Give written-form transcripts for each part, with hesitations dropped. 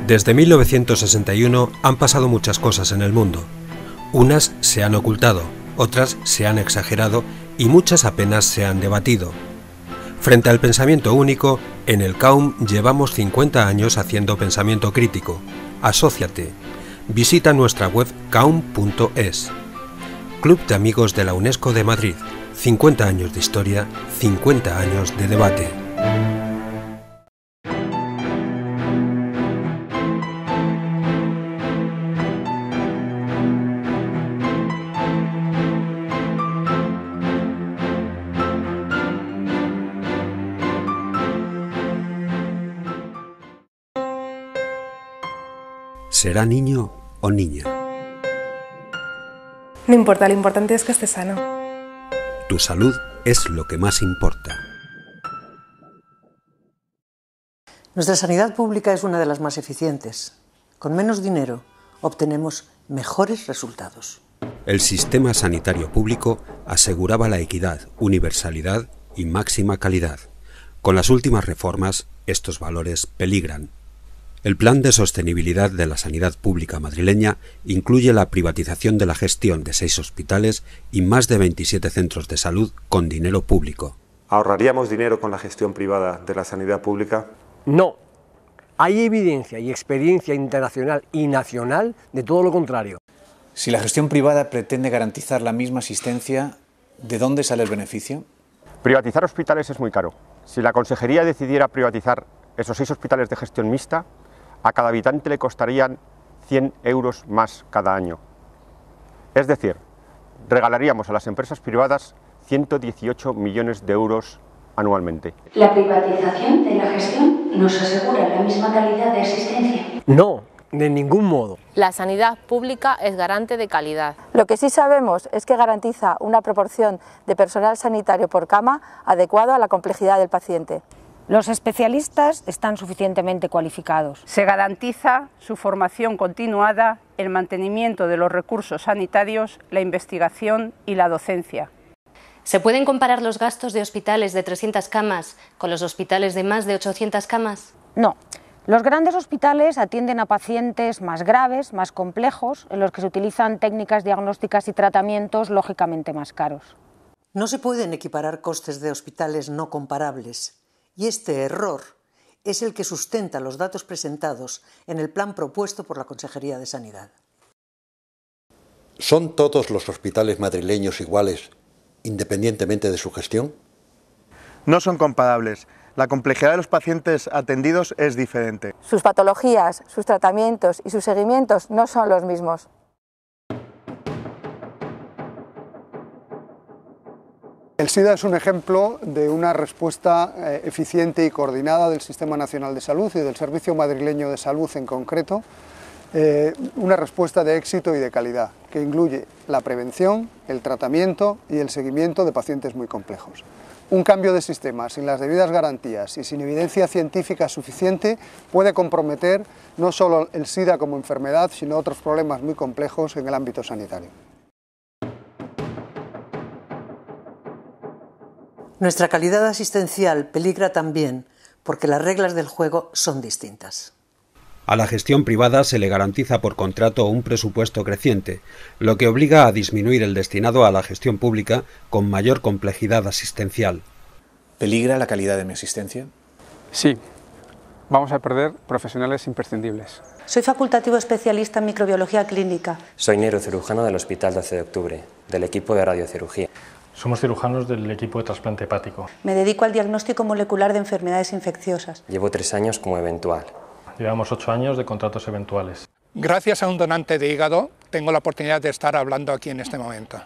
Desde 1961 han pasado muchas cosas en el mundo. Unas se han ocultado, otras se han exagerado y muchas apenas se han debatido. Frente al pensamiento único, en el CAUM llevamos 50 años haciendo pensamiento crítico. Asóciate. Visita nuestra web caum.es. Club de Amigos de la UNESCO de Madrid. 50 años de historia, 50 años de debate. ¿Será niño o niña? No importa, lo importante es que esté sano. Tu salud es lo que más importa. Nuestra sanidad pública es una de las más eficientes. Con menos dinero obtenemos mejores resultados. El sistema sanitario público aseguraba la equidad, universalidad y máxima calidad. Con las últimas reformas, estos valores peligran. El Plan de Sostenibilidad de la Sanidad Pública madrileña incluye la privatización de la gestión de 6 hospitales y más de 27 centros de salud con dinero público. ¿Ahorraríamos dinero con la gestión privada de la sanidad pública? No. Hay evidencia y experiencia internacional y nacional de todo lo contrario. Si la gestión privada pretende garantizar la misma asistencia, ¿de dónde sale el beneficio? Privatizar hospitales es muy caro. Si la Consejería decidiera privatizar esos 6 hospitales de gestión mixta, a cada habitante le costarían 100 euros más cada año. Es decir, regalaríamos a las empresas privadas 118 millones de euros anualmente. ¿La privatización de la gestión nos asegura la misma calidad de asistencia? No, de ningún modo. La sanidad pública es garante de calidad. Lo que sí sabemos es que garantiza una proporción de personal sanitario por cama adecuado a la complejidad del paciente. Los especialistas están suficientemente cualificados. Se garantiza su formación continuada, el mantenimiento de los recursos sanitarios, la investigación y la docencia. ¿Se pueden comparar los gastos de hospitales de 300 camas con los hospitales de más de 800 camas? No. Los grandes hospitales atienden a pacientes más graves, más complejos, en los que se utilizan técnicas diagnósticas y tratamientos lógicamente más caros. No se pueden equiparar costes de hospitales no comparables. Y este error es el que sustenta los datos presentados en el plan propuesto por la Consejería de Sanidad. ¿Son todos los hospitales madrileños iguales, independientemente de su gestión? No son comparables. La complejidad de los pacientes atendidos es diferente. Sus patologías, sus tratamientos y sus seguimientos no son los mismos. El SIDA es un ejemplo de una respuesta eficiente y coordinada del Sistema Nacional de Salud y del Servicio Madrileño de Salud en concreto, una respuesta de éxito y de calidad, que incluye la prevención, el tratamiento y el seguimiento de pacientes muy complejos. Un cambio de sistema sin las debidas garantías y sin evidencia científica suficiente puede comprometer no solo el SIDA como enfermedad, sino otros problemas muy complejos en el ámbito sanitario. Nuestra calidad asistencial peligra también porque las reglas del juego son distintas. A la gestión privada se le garantiza por contrato un presupuesto creciente, lo que obliga a disminuir el destinado a la gestión pública con mayor complejidad asistencial. ¿Peligra la calidad de mi asistencia? Sí. Vamos a perder profesionales imprescindibles. Soy facultativo especialista en microbiología clínica. Soy neurocirujano del Hospital 12 de Octubre, del equipo de radiocirugía. Somos cirujanos del equipo de trasplante hepático. Me dedico al diagnóstico molecular de enfermedades infecciosas. Llevo 3 años como eventual. Llevamos 8 años de contratos eventuales. Gracias a un donante de hígado tengo la oportunidad de estar hablando aquí en este momento.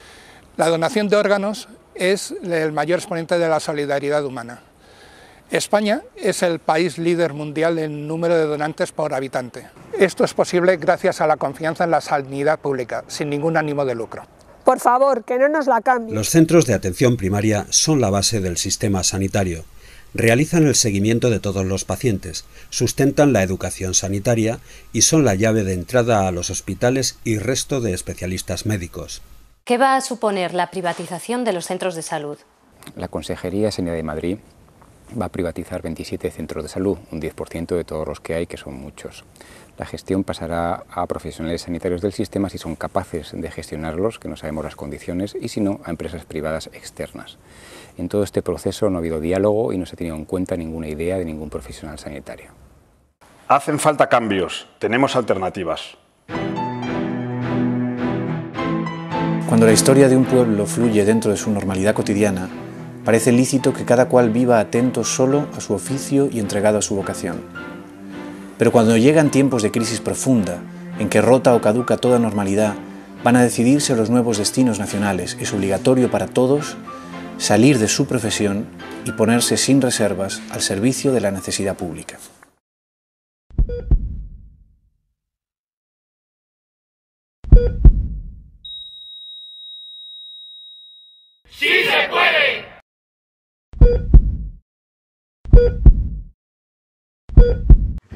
La donación de órganos es el mayor exponente de la solidaridad humana. España es el país líder mundial en número de donantes por habitante. Esto es posible gracias a la confianza en la sanidad pública, sin ningún ánimo de lucro. Por favor, que no nos la cambien. Los centros de atención primaria son la base del sistema sanitario. Realizan el seguimiento de todos los pacientes, sustentan la educación sanitaria y son la llave de entrada a los hospitales y resto de especialistas médicos. ¿Qué va a suponer la privatización de los centros de salud? La Consejería de Sanidad de Madrid va a privatizar 27 centros de salud, un 10% de todos los que hay, que son muchos. La gestión pasará a profesionales sanitarios del sistema si son capaces de gestionarlos, que no sabemos las condiciones, y si no, a empresas privadas externas. En todo este proceso no ha habido diálogo y no se ha tenido en cuenta ninguna idea de ningún profesional sanitario. Hacen falta cambios, tenemos alternativas. Cuando la historia de un pueblo fluye dentro de su normalidad cotidiana, parece lícito que cada cual viva atento solo a su oficio y entregado a su vocación. Pero cuando llegan tiempos de crisis profunda, en que rota o caduca toda normalidad, van a decidirse los nuevos destinos nacionales. Es obligatorio para todos salir de su profesión y ponerse sin reservas al servicio de la necesidad pública. ¡Sí se puede!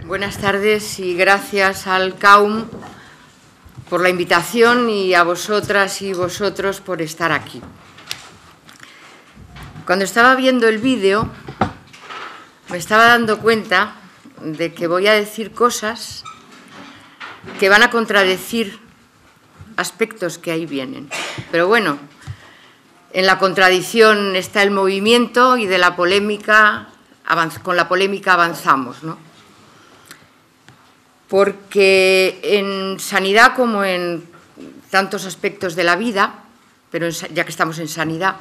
Buenas tardes y gracias al CAUM por la invitación y a vosotras y vosotros por estar aquí. Cuando estaba viendo el vídeo me estaba dando cuenta de que voy a decir cosas que van a contradecir aspectos que ahí vienen. Pero bueno, en la contradicción está el movimiento y de la polémica, con la polémica avanzamos, ¿no? Porque en sanidad, como en tantos aspectos de la vida, pero ya que estamos en sanidad,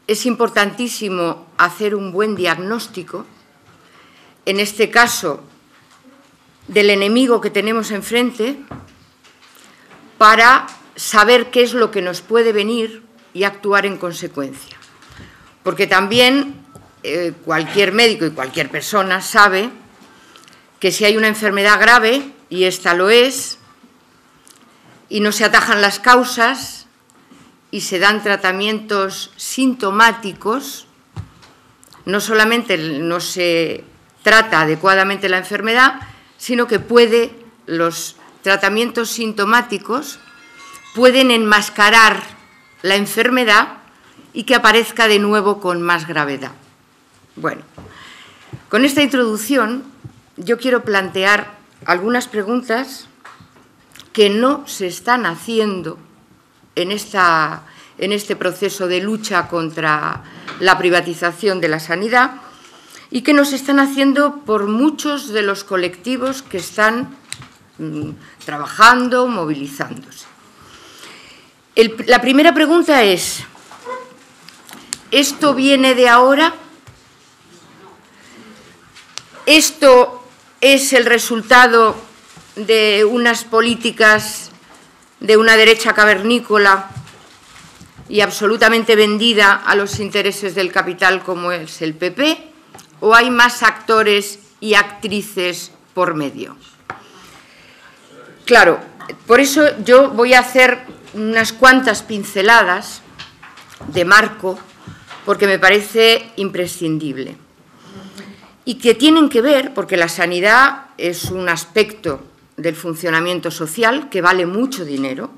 es importantísimo hacer un buen diagnóstico, en este caso, del enemigo que tenemos enfrente, para saber qué es lo que nos puede venir y actuar en consecuencia. Porque también cualquier médico y cualquier persona sabe que si hay una enfermedad grave, y esta lo es, y no se atajan las causas y se dan tratamientos sintomáticos, no solamente no se trata adecuadamente la enfermedad, sino que los tratamientos sintomáticos pueden enmascarar la enfermedad y que aparezca de nuevo con más gravedad. Bueno, con esta introducción yo quiero plantear algunas preguntas que no se están haciendo en este proceso de lucha contra la privatización de la sanidad y que nos están haciendo por muchos de los colectivos que están trabajando, movilizándose. La primera pregunta es, ¿esto viene de ahora? ¿Esto es el resultado de unas políticas de una derecha cavernícola y absolutamente vendida a los intereses del capital como es el PP? ¿O hay más actores y actrices por medio? Claro, por eso yo voy a hacer unas cuantas pinceladas de marco, porque me parece imprescindible. Y que tienen que ver, porque la sanidad es un aspecto del funcionamiento social que vale mucho dinero.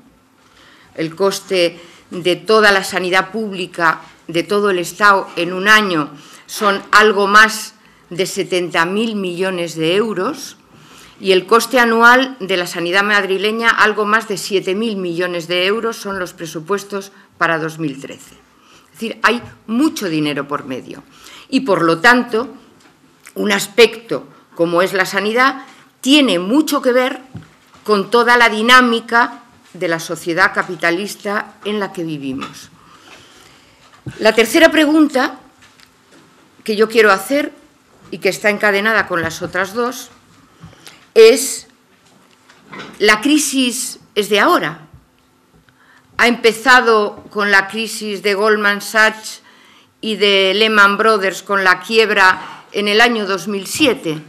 El coste de toda la sanidad pública, de todo el Estado, en un año son algo más de 70.000 millones de euros y el coste anual de la sanidad madrileña, algo más de 7.000 millones de euros, son los presupuestos para 2013. Es decir, hay mucho dinero por medio y, por lo tanto, un aspecto como es la sanidad tiene mucho que ver con toda la dinámica de la sociedad capitalista en la que vivimos. La tercera pregunta que yo quiero hacer y que está encadenada con las otras dos es: ¿la crisis es de ahora? ¿Ha empezado con la crisis de Goldman Sachs y de Lehman Brothers con la quiebra en el año 2007,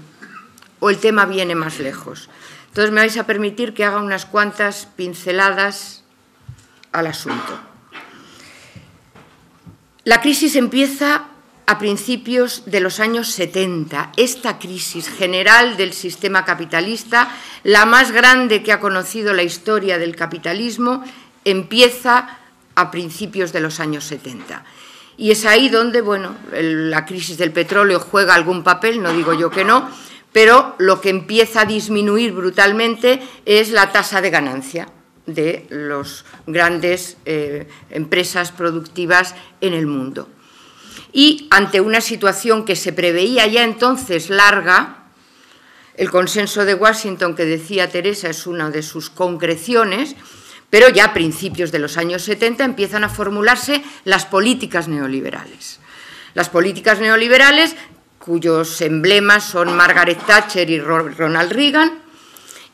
o el tema viene más lejos? Entonces me vais a permitir que haga unas cuantas pinceladas al asunto. La crisis empieza a principios de los años 70. Esta crisis general del sistema capitalista, la más grande que ha conocido la historia del capitalismo, empieza a principios de los años 70. Y es ahí donde, bueno, la crisis del petróleo juega algún papel, no digo yo que no, pero lo que empieza a disminuir brutalmente es la tasa de ganancia de las grandes empresas productivas en el mundo. Y ante una situación que se preveía ya entonces larga, el consenso de Washington que decía Teresa es una de sus concreciones, pero ya a principios de los años 70 empiezan a formularse las políticas neoliberales. Las políticas neoliberales, cuyos emblemas son Margaret Thatcher y Ronald Reagan,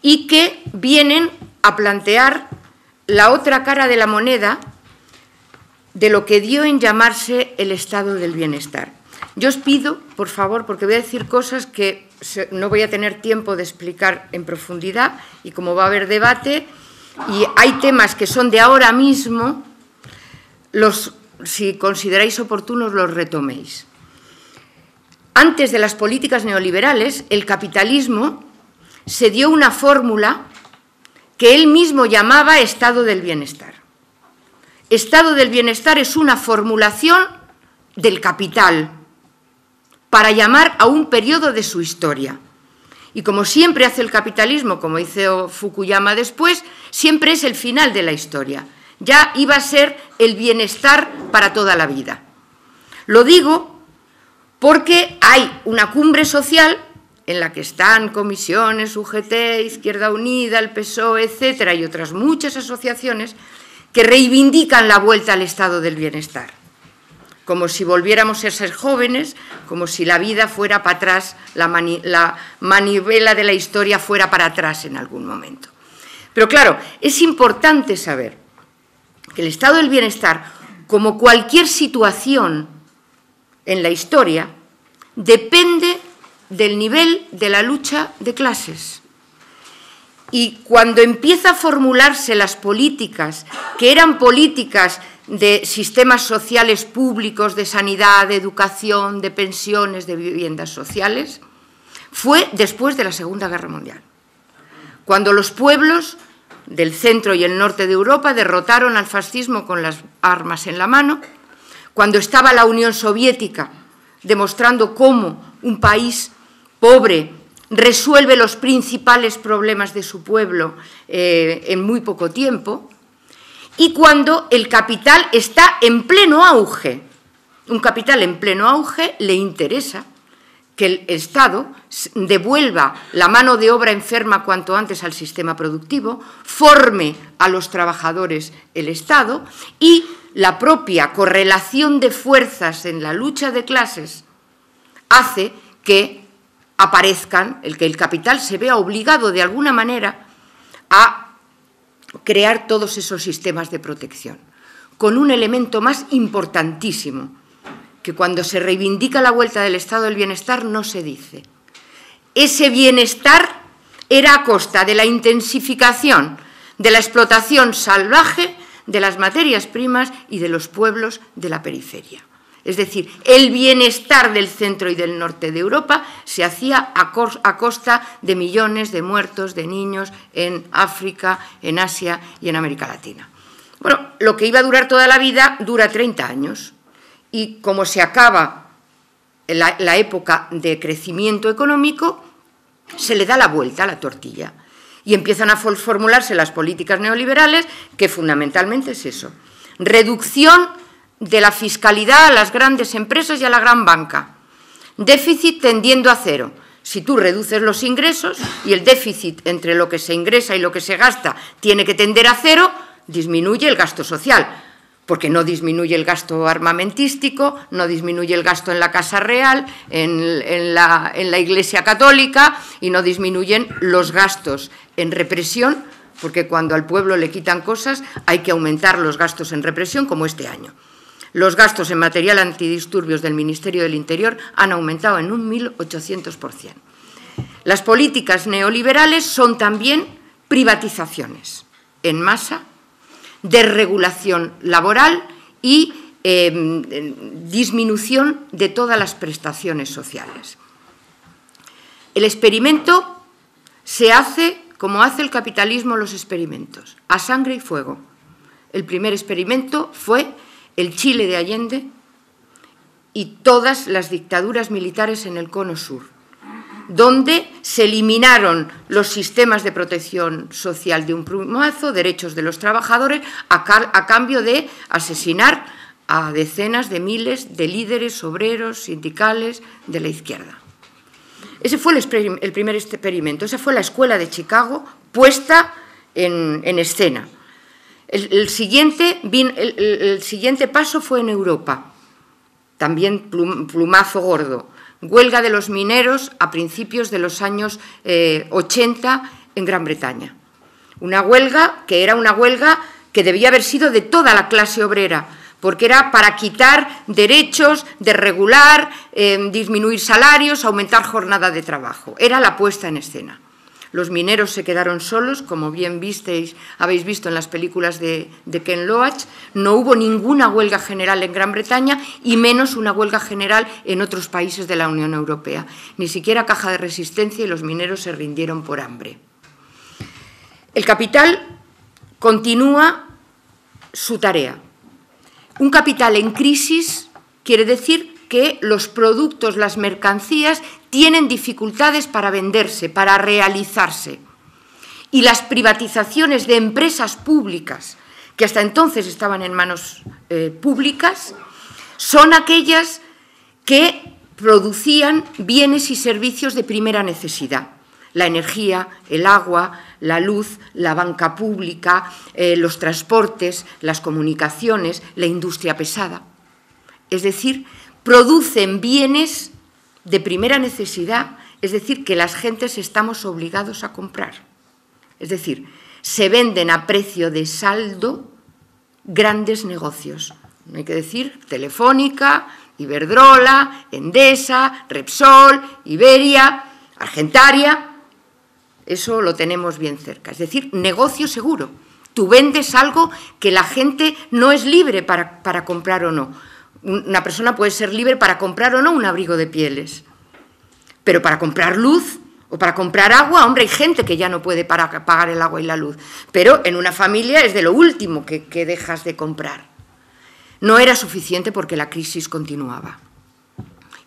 y que vienen a plantear la otra cara de la moneda de lo que dio en llamarse el estado del bienestar. Yo os pido, por favor, porque voy a decir cosas que no voy a tener tiempo de explicar en profundidad, y como va a haber debate, y hay temas que son de ahora mismo, si consideráis oportunos, los retoméis. Antes de las políticas neoliberales, el capitalismo se dio una fórmula que él mismo llamaba estado del bienestar. Estado del bienestar es una formulación del capital para llamar a un periodo de su historia. Y como siempre hace el capitalismo, como hizo Fukuyama después, siempre es el final de la historia. Ya iba a ser el bienestar para toda la vida. Lo digo porque hay una cumbre social en la que están comisiones, UGT, Izquierda Unida, el PSOE, etcétera, y otras muchas asociaciones que reivindican la vuelta al estado del bienestar, como si volviéramos a ser jóvenes, como si la vida fuera para atrás, la manivela de la historia fuera para atrás en algún momento. Pero claro, es importante saber que el estado del bienestar, como cualquier situación en la historia, depende del nivel de la lucha de clases. Y cuando empieza a formularse las políticas, que eran políticas de sistemas sociales públicos, de sanidad, de educación, de pensiones, de viviendas sociales, fue después de la Segunda Guerra Mundial, cuando los pueblos del centro y el norte de Europa derrotaron al fascismo con las armas en la mano, cuando estaba la Unión Soviética demostrando cómo un país pobre resuelve los principales problemas de su pueblo en muy poco tiempo, y cuando el capital está en pleno auge. Un capital en pleno auge le interesa que el Estado devuelva la mano de obra enferma cuanto antes al sistema productivo, forme a los trabajadores el Estado, y la propia correlación de fuerzas en la lucha de clases hace que aparezcan, que el capital se vea obligado de alguna manera a crear todos esos sistemas de protección, con un elemento más importantísimo, que cuando se reivindica la vuelta del estado del bienestar no se dice. Ese bienestar era a costa de la intensificación de la explotación salvaje de las materias primas y de los pueblos de la periferia. Es decir, el bienestar del centro y del norte de Europa se hacía a costa de millones de muertos, de niños en África, en Asia y en América Latina. Bueno, lo que iba a durar toda la vida dura 30 años. Y como se acaba la época de crecimiento económico, se le da la vuelta a la tortilla. Y empiezan a formularse las políticas neoliberales, que fundamentalmente es eso: reducción de la fiscalidad a las grandes empresas y a la gran banca, déficit tendiendo a cero. Si tú reduces los ingresos y el déficit entre lo que se ingresa y lo que se gasta tiene que tender a cero, disminuye el gasto social, porque no disminuye el gasto armamentístico, no disminuye el gasto en la Casa Real, en la Iglesia Católica, y no disminuyen los gastos en represión, porque cuando al pueblo le quitan cosas hay que aumentar los gastos en represión, como este año. Los gastos en material antidisturbios del Ministerio del Interior han aumentado en un 1800%. Las políticas neoliberales son también privatizaciones en masa, desregulación laboral y disminución de todas las prestaciones sociales. El experimento se hace como hace el capitalismo los experimentos, a sangre y fuego. El primer experimento fue el Chile de Allende y todas las dictaduras militares en el cono sur. donde se eliminaron los sistemas de protección social de un plumazo, derechos de los trabajadores, a cambio de asesinar a decenas de miles de líderes obreros, sindicales de la izquierda. Ese fue el primer experimento, esa fue la escuela de Chicago puesta en escena. El siguiente paso fue en Europa, también plumazo gordo, huelga de los mineros a principios de los años 80 en Gran Bretaña. Una huelga que era una huelga que debía haber sido de toda la clase obrera, porque era para quitar derechos, desregular, disminuir salarios, aumentar jornada de trabajo. Era la puesta en escena. Los mineros se quedaron solos, como bien habéis visto en las películas de Ken Loach. No hubo ninguna huelga general en Gran Bretaña y menos una huelga general en otros países de la Unión Europea. Ni siquiera caja de resistencia y los mineros se rindieron por hambre. El capital continúa su tarea. Un capital en crisis quiere decir que los productos, las mercancías, tienen dificultades para venderse, para realizarse. Y las privatizaciones de empresas públicas, que hasta entonces estaban en manos públicas, son aquellas que producían bienes y servicios de primera necesidad. La energía, el agua, la luz, la banca pública, los transportes, las comunicaciones, la industria pesada. Es decir, producen bienes de primera necesidad, es decir, que las gentes estamos obligados a comprar. Es decir, se venden a precio de saldo grandes negocios. No hay que decir Telefónica, Iberdrola, Endesa, Repsol, Iberia, Argentaria. Eso lo tenemos bien cerca. Es decir, negocio seguro. Tú vendes algo que la gente no es libre para comprar o no. Una persona puede ser libre para comprar o no un abrigo de pieles, pero para comprar luz o para comprar agua, hombre, hay gente que ya no puede pagar el agua y la luz, pero en una familia es de lo último que dejas de comprar. No era suficiente porque la crisis continuaba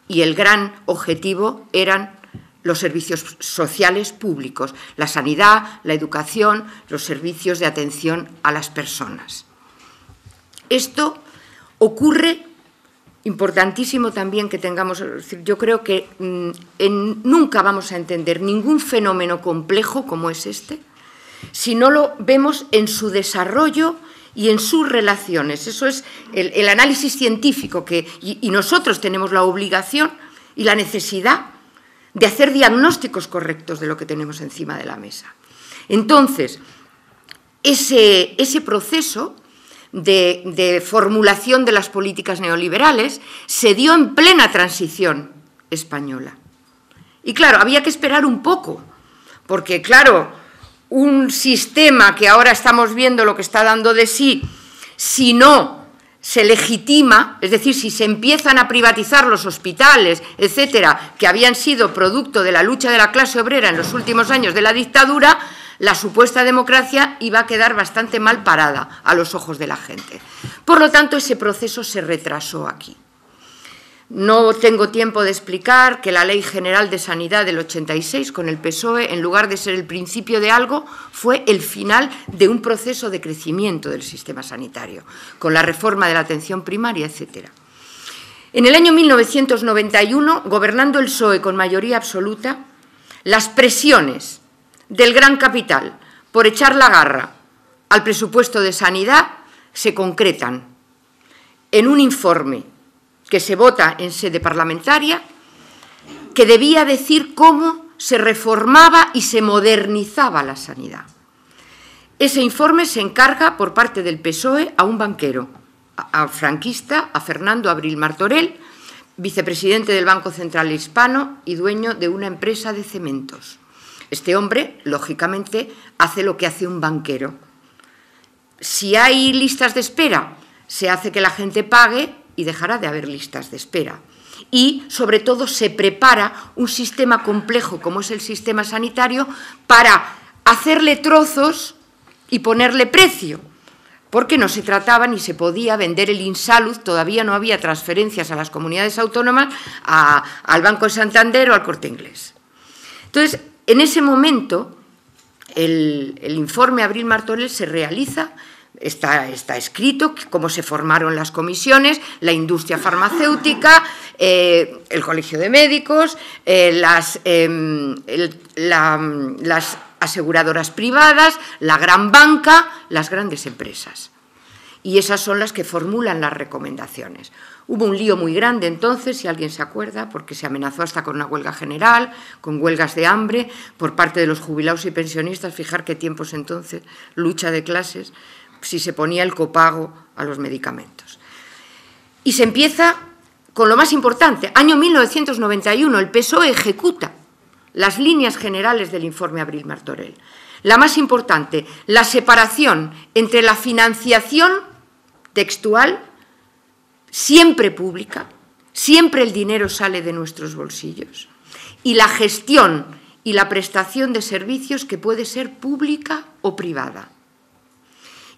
y el gran objetivo eran los servicios sociales públicos, la sanidad, la educación, los servicios de atención a las personas. Esto ocurre. Importantísimo también que tengamos, yo creo que nunca vamos a entender ningún fenómeno complejo como es este si no lo vemos en su desarrollo y en sus relaciones. Eso es el análisis científico y nosotros tenemos la obligación y la necesidad de hacer diagnósticos correctos de lo que tenemos encima de la mesa. Entonces, ese proceso de formulación de las políticas neoliberales se dio en plena transición española. Y claro, había que esperar un poco, porque claro, un sistema que ahora estamos viendo lo que está dando de sí, si no se legitima, es decir, si se empiezan a privatizar los hospitales, etcétera, que habían sido producto de la lucha de la clase obrera en los últimos años de la dictadura, la supuesta democracia iba a quedar bastante mal parada a los ojos de la gente. Por lo tanto, ese proceso se retrasó aquí. No tengo tiempo de explicar que la Ley General de Sanidad del 86, con el PSOE, en lugar de ser el principio de algo, fue el final de un proceso de crecimiento del sistema sanitario, con la reforma de la atención primaria, etcétera. En el año 1991, gobernando el PSOE con mayoría absoluta, las presiones del gran capital por echar la garra al presupuesto de sanidad se concretan en un informe que se vota en sede parlamentaria, que debía decir cómo se reformaba y se modernizaba la sanidad. Ese informe se encarga por parte del PSOE a un banquero, a franquista, a Fernando Abril Martorell, vicepresidente del Banco Central Hispano y dueño de una empresa de cementos. Este hombre, lógicamente, hace lo que hace un banquero. Si hay listas de espera, se hace que la gente pague y dejará de haber listas de espera. Y, sobre todo, se prepara un sistema complejo como es el sistema sanitario para hacerle trozos y ponerle precio, porque no se trataba ni se podía vender el Insalud, todavía no había transferencias a las comunidades autónomas, al Banco de Santander o al Corte Inglés. Entonces, en ese momento, el informe Abril-Martorell se realiza. Está escrito cómo se formaron las comisiones, la industria farmacéutica, el Colegio de Médicos, las aseguradoras privadas, la gran banca, las grandes empresas. Y esas son las que formulan las recomendaciones. Hubo un lío muy grande entonces, si alguien se acuerda, porque se amenazó hasta con una huelga general, con huelgas de hambre por parte de los jubilados y pensionistas. Fijar qué tiempos entonces, lucha de clases, si se ponía el copago a los medicamentos. Y se empieza con lo más importante. Año 1991, el PSOE ejecuta las líneas generales del informe Abril-Martorell. La más importante, la separación entre la financiación textual, siempre pública, siempre el dinero sale de nuestros bolsillos, y la gestión y la prestación de servicios que puede ser pública o privada.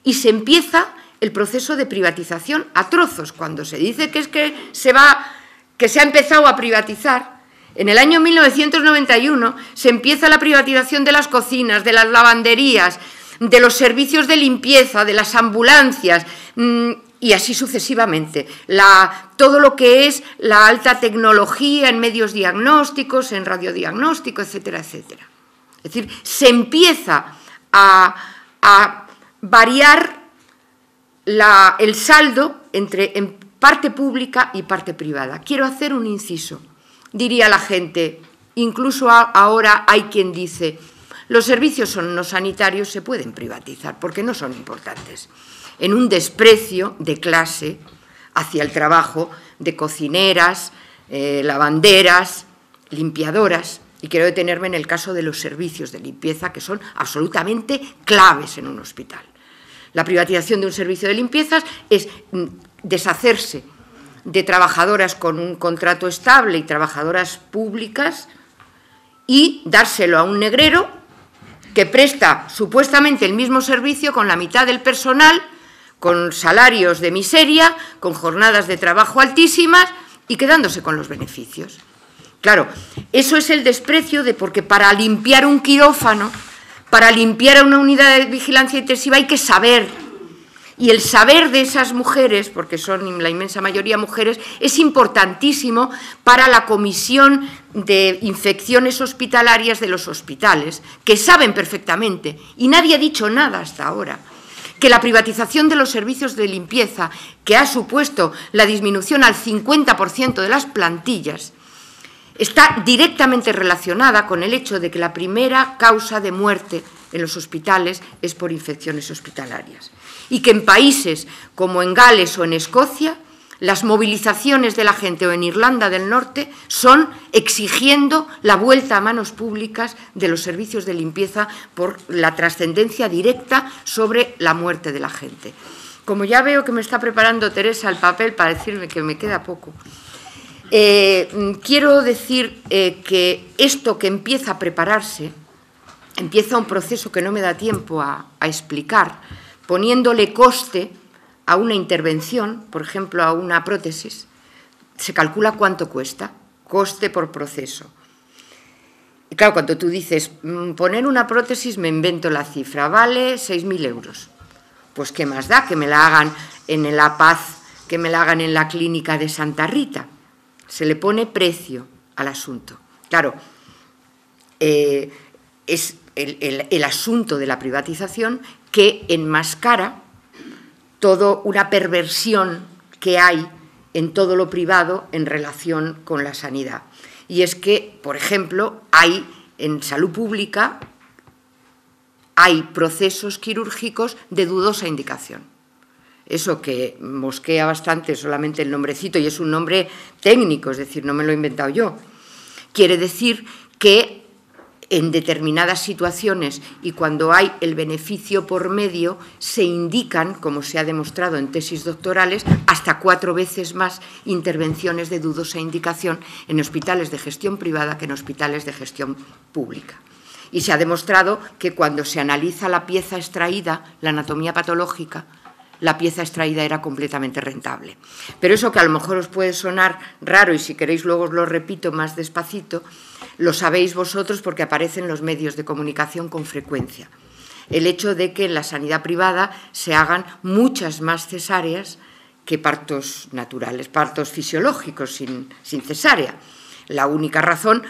Y se empieza el proceso de privatización a trozos. Cuando se dice que se ha empezado a privatizar, en el año 1991 se empieza la privatización de las cocinas, de las lavanderías, de los servicios de limpieza, de las ambulancias, y así sucesivamente. Todo lo que es la alta tecnología en medios diagnósticos, en radiodiagnóstico, etcétera, etcétera. Es decir, se empieza a variar el saldo en parte pública y parte privada. Quiero hacer un inciso. Diría la gente, incluso ahora hay quien dice, los servicios no sanitarios se pueden privatizar porque no son importantes. En un desprecio de clase hacia el trabajo de cocineras, lavanderas, limpiadoras. Y quiero detenerme en el caso de los servicios de limpieza, que son absolutamente claves en un hospital. La privatización de un servicio de limpiezas es deshacerse de trabajadoras con un contrato estable y trabajadoras públicas y dárselo a un negrero que presta supuestamente el mismo servicio con la mitad del personal, con salarios de miseria, con jornadas de trabajo altísimas y quedándose con los beneficios. Claro, eso es el desprecio porque para limpiar un quirófano, para limpiar a una unidad de vigilancia intensiva hay que saber. Y el saber de esas mujeres, porque son la inmensa mayoría mujeres, es importantísimo para la comisión de infecciones hospitalarias de los hospitales, que saben perfectamente, y nadie ha dicho nada hasta ahora, que la privatización de los servicios de limpieza, que ha supuesto la disminución al 50% de las plantillas, está directamente relacionada con el hecho de que la primera causa de muerte en los hospitales es por infecciones hospitalarias. Y que en países como en Gales o en Escocia, las movilizaciones de la gente o en Irlanda del Norte son exigiendo la vuelta a manos públicas de los servicios de limpieza por la trascendencia directa sobre la muerte de la gente. Como ya veo que me está preparando Teresa el papel para decirme que me queda poco, quiero decir que esto que empieza a prepararse, empieza un proceso que no me da tiempo a explicar, poniéndole coste a una intervención, por ejemplo, a una prótesis. Se calcula cuánto cuesta, coste por proceso. Y claro, cuando tú dices, poner una prótesis, me invento la cifra, vale 6.000 euros. Pues ¿qué más da? Que me la hagan en La Paz, que me la hagan en la clínica de Santa Rita. Se le pone precio al asunto. Claro, es el asunto de la privatización que enmascara toda una perversión que hay en todo lo privado en relación con la sanidad. Y es que, por ejemplo, en salud pública hay procesos quirúrgicos de dudosa indicación. Eso que mosquea bastante solamente el nombrecito, y es un nombre técnico, es decir, no me lo he inventado yo. Quiere decir que en determinadas situaciones y cuando hay el beneficio por medio, se indican, como se ha demostrado en tesis doctorales, hasta 4 veces más intervenciones de dudosa indicación en hospitales de gestión privada que en hospitales de gestión pública. Y se ha demostrado que cuando se analiza la pieza extraída, la anatomía patológica, la pieza extraída era completamente rentable. Pero eso, que a lo mejor os puede sonar raro, y si queréis luego os lo repito más despacito, lo sabéis vosotros porque aparece en los medios de comunicación con frecuencia. El hecho de que en la sanidad privada se hagan muchas más cesáreas que partos naturales, partos fisiológicos sin cesárea. La única razón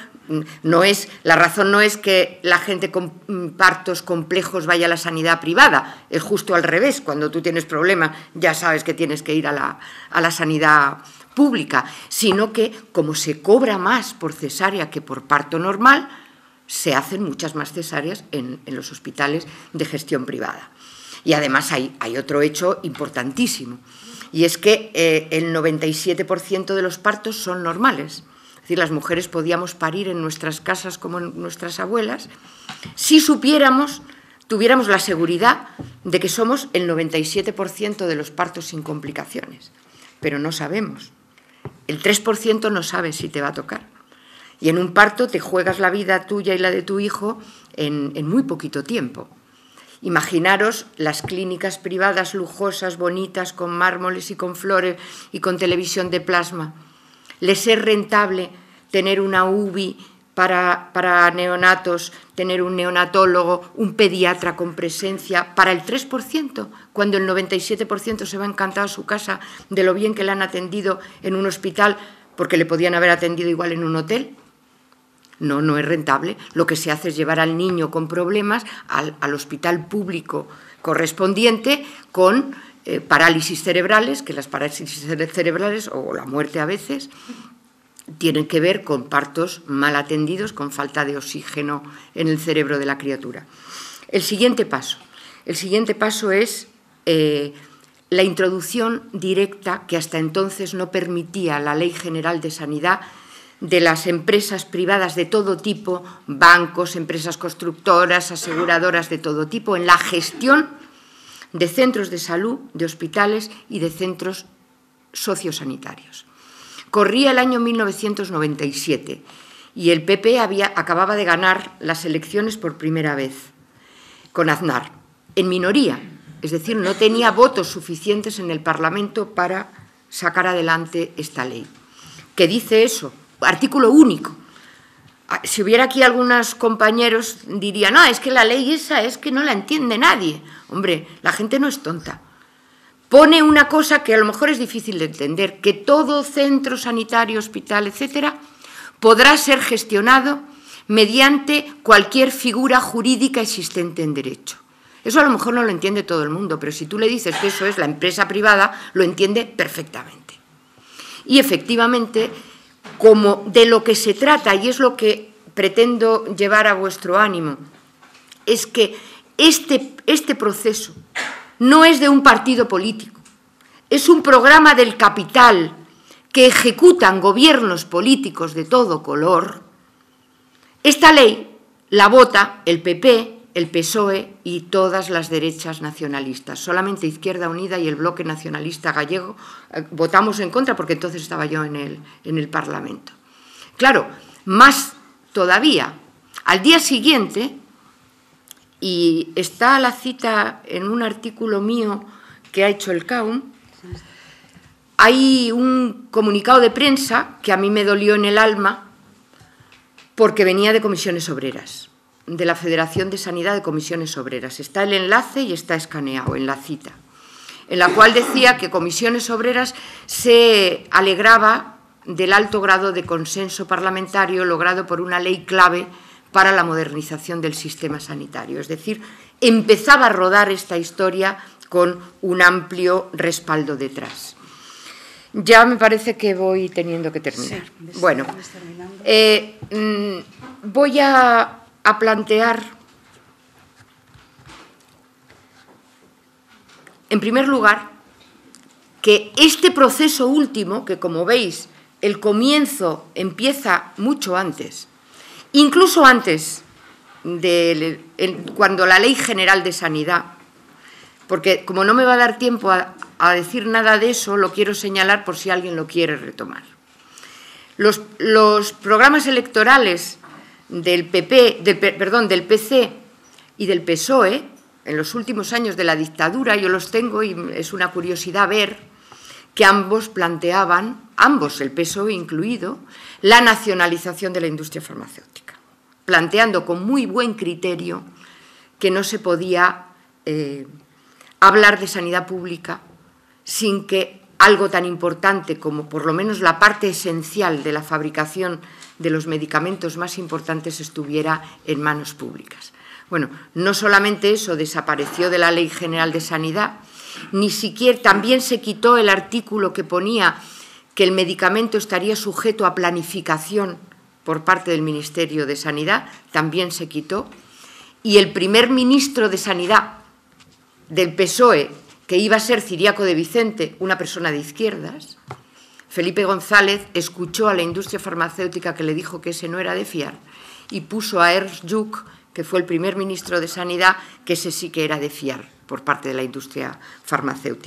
no es que la gente con partos complejos vaya a la sanidad privada, es justo al revés. Cuando tú tienes problemas ya sabes que tienes que ir a la sanidad pública, sino que como se cobra más por cesárea que por parto normal, se hacen muchas más cesáreas en los hospitales de gestión privada. Y además hay otro hecho importantísimo, y es que el 97% de los partos son normales. Es decir, las mujeres podíamos parir en nuestras casas como en nuestras abuelas si tuviéramos la seguridad de que somos el 97% de los partos sin complicaciones. Pero no sabemos. El 3% no sabe si te va a tocar. Y en un parto te juegas la vida tuya y la de tu hijo en muy poquito tiempo. Imaginaros las clínicas privadas lujosas, bonitas, con mármoles y con flores y con televisión de plasma. Les es rentable tener una UBI para neonatos, tener un neonatólogo, un pediatra con presencia para el 3%, cuando el 97% se va encantado a su casa de lo bien que le han atendido en un hospital, porque le podían haber atendido igual en un hotel. No es rentable. Lo que se hace es llevar al niño con problemas al hospital público correspondiente con parálisis cerebrales, que las parálisis cerebrales, o la muerte a veces, tienen que ver con partos mal atendidos, con falta de oxígeno en el cerebro de la criatura. El siguiente paso es la introducción directa, que hasta entonces no permitía la Ley General de Sanidad, de las empresas privadas de todo tipo, bancos, empresas constructoras, aseguradoras de todo tipo, en la gestión de centros de salud, de hospitales y de centros sociosanitarios. Corría el año 1997 y el PP acababa de ganar las elecciones por primera vez con Aznar, en minoría, es decir, no tenía votos suficientes en el Parlamento para sacar adelante esta ley. ¿Qué dice eso? Artículo único. Si hubiera aquí algunos compañeros dirían, no, es que la ley esa es que no la entiende nadie. Hombre, la gente no es tonta. Pone una cosa que a lo mejor es difícil de entender, que todo centro sanitario, hospital, etcétera, podrá ser gestionado mediante cualquier figura jurídica existente en derecho. Eso a lo mejor no lo entiende todo el mundo, pero si tú le dices que eso es la empresa privada, lo entiende perfectamente. Y efectivamente, como de lo que se trata, y es lo que pretendo llevar a vuestro ánimo, es que este proceso no es de un partido político, es un programa del capital que ejecutan gobiernos políticos de todo color. Esta ley la vota el PP, el PSOE y todas las derechas nacionalistas. Solamente Izquierda Unida y el Bloque Nacionalista Gallego votamos en contra, porque entonces estaba yo en el Parlamento. Claro, más todavía, al día siguiente, y está la cita en un artículo mío que ha hecho el CAUM, hay un comunicado de prensa que a mí me dolió en el alma porque venía de Comisiones Obreras, de la Federación de Sanidad de Comisiones Obreras. Está el enlace y está escaneado en la cita, en la cual decía que Comisiones Obreras se alegraba del alto grado de consenso parlamentario logrado por una ley clave para la modernización del sistema sanitario. Es decir, empezaba a rodar esta historia con un amplio respaldo detrás. Ya me parece que voy teniendo que terminar. Sí, bueno, voy a plantear, en primer lugar, que este proceso último, que como veis, el comienzo empieza mucho antes, incluso antes de cuando la Ley General de Sanidad, porque como no me va a dar tiempo a decir nada de eso, lo quiero señalar por si alguien lo quiere retomar. Los programas electorales del PC y del PSOE en los últimos años de la dictadura, yo los tengo y es una curiosidad ver que ambos planteaban, ambos, el PSOE incluido, la nacionalización de la industria farmacéutica, planteando con muy buen criterio que no se podía hablar de sanidad pública sin que algo tan importante como por lo menos la parte esencial de la fabricación de los medicamentos más importantes estuviera en manos públicas. Bueno, no solamente eso desapareció de la Ley General de Sanidad, ni siquiera también se quitó el artículo que ponía que el medicamento estaría sujeto a planificación por parte del Ministerio de Sanidad, también se quitó, y el primer ministro de Sanidad del PSOE, que iba a ser Ciriaco de Vicente, una persona de izquierdas, Felipe González, escuchó a la industria farmacéutica que le dijo que ese no era de fiar y puso a Ernst Lluch, que fue el primer ministro de Sanidad, que ese sí que era de fiar por parte de la industria farmacéutica.